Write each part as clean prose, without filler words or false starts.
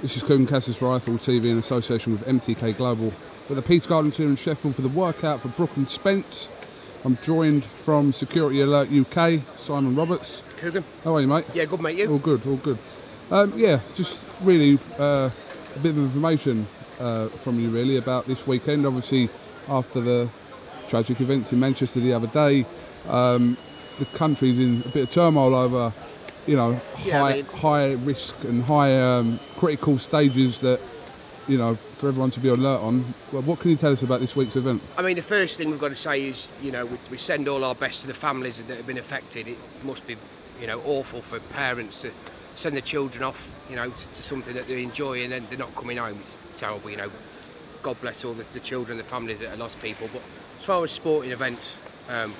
This is KUGAN CASSIUS Rifle TV in association with MTK Global. We're at the Peace Gardens here in Sheffield for the workout for Brooke and Spence. I'm joined from Security Alert UK, Simon Roberts. KUGAN. How are you, mate? Yeah, good, mate. You? All good, all good. Yeah, just really a bit of information from you really about this weekend. Obviously, after the tragic events in Manchester the other day, the country's in a bit of turmoil over, you know, high risk and high critical stages that, you know, for everyone to be alert on. Well, what can you tell us about this week's event? I mean, the first thing we've got to say is, you know, we send all our best to the families that have been affected. It must be, you know, awful for parents to send their children off, you know, to something that they enjoy and then they're not coming home. It's terrible, you know. God bless all the children, the families that have lost people. But as far as sporting events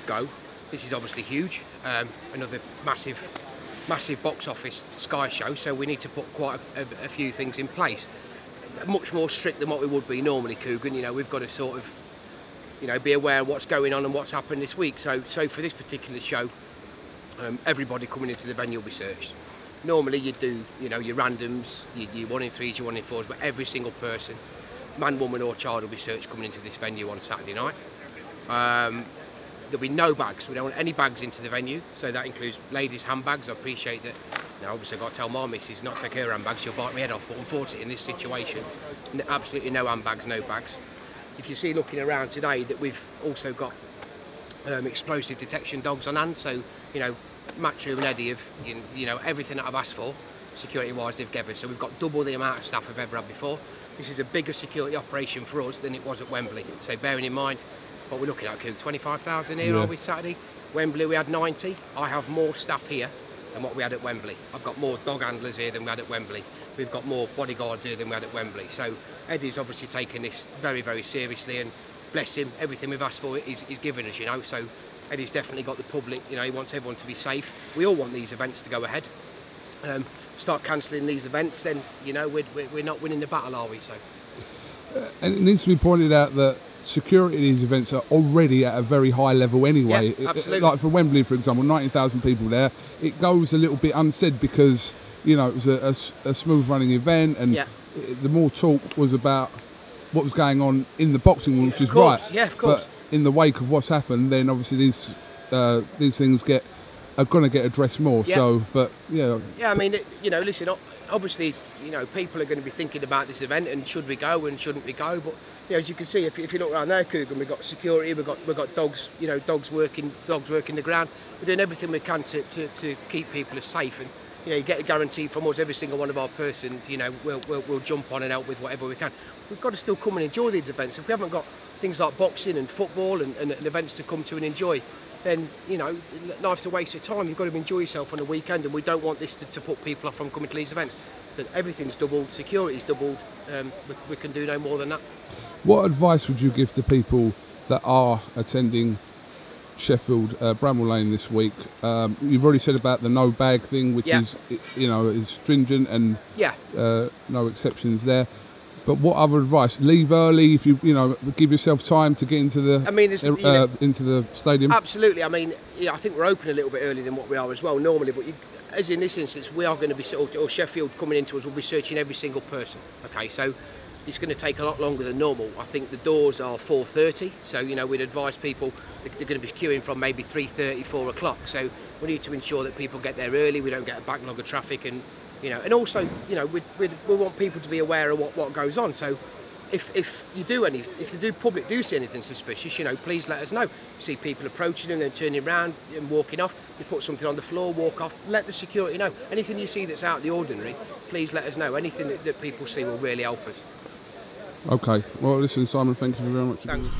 go, this is obviously huge. Another massive box office Sky show, so we need to put quite a few things in place. Much more strict than what we would be normally, KUGAN. You know, we've got to sort of, you know, be aware of what's going on and what's happened this week. So for this particular show, everybody coming into the venue will be searched. Normally you do, you know, your randoms, your 1 in 3s, your 1 in 4s, but every single person, man, woman or child, will be searched coming into this venue on Saturday night. There'll be no bags. We don't want any bags into the venue, so that includes ladies' handbags. I appreciate that. Now, obviously, I've got to tell my missus not to take her handbags. She'll bite my head off. But unfortunately, in this situation, absolutely no handbags, no bags. If you see looking around today, that we've also got explosive detection dogs on hand. So, you know, Matthew and Eddie have, you know, everything that I've asked for, security-wise, they've given. So we've got double the amount of staff we've ever had before. This is a bigger security operation for us than it was at Wembley. So bearing in mind what we're looking at, 25,000 here, are we, Saturday? Wembley we had 90. I have more staff here than what we had at Wembley. I've got more dog handlers here than we had at Wembley. We've got more bodyguards here than we had at Wembley. So Eddie's obviously taken this very, very seriously, and bless him, everything we've asked for is given us, you know. So Eddie's definitely got the public, you know, he wants everyone to be safe. We all want these events to go ahead. Start cancelling these events, then, you know, we're not winning the battle, are we? So. And it needs to be pointed out that security at these events are already at a very high level anyway. Yeah, absolutely. Like for Wembley, for example, 19,000 people there. It goes a little bit unsaid because, you know, it was a smooth running event, and the more talk was about what was going on in the boxing room, which is right. Yeah, of course. But in the wake of what's happened, then obviously these things are going to get addressed more. Yeah. So, but yeah. Yeah, I mean, you know, listen, obviously, you know, people are going to be thinking about this event and should we go and shouldn't we go. But you know, as you can see, if you look around there, KUGAN, we've got security, we've got dogs, you know, dogs working the ground. We're doing everything we can to keep people as safe. And you know, you get a guarantee from us, every single one of our persons. You know, we'll jump on and help with whatever we can. We've got to still come and enjoy these events. If we haven't got things like boxing and football and events to come to and enjoy, then, you know, life's a waste of time. You've got to enjoy yourself on the weekend, and we don't want this to put people off from coming to these events. So everything's doubled, security's doubled, we can do no more than that. What advice would you give to people that are attending Sheffield Bramall Lane this week? You've already said about the no bag thing, which is, you know, is stringent and no exceptions there. But what other advice? Leave early if you know, give yourself time to get into the into the stadium. Absolutely. I mean, yeah, I think we're open a little bit earlier than what we are as well normally. But as in this instance, we are going to be, or Sheffield coming into us, will be searching every single person. Okay, so it's going to take a lot longer than normal. I think the doors are 4:30, so you know, we'd advise people they're going to be queuing from maybe 3:30, 4 o'clock. So we need to ensure that people get there early. We don't get a backlog of traffic, and you know, and also, you know, we want people to be aware of what goes on. So if the public do see anything suspicious, you know, please let us know. You see people approaching them, then turning around and walking off. You put something on the floor, walk off. Let the security know. Anything you see that's out of the ordinary, please let us know. Anything that people see will really help us. Okay. Well, listen, Simon, thank you very much. Thanks.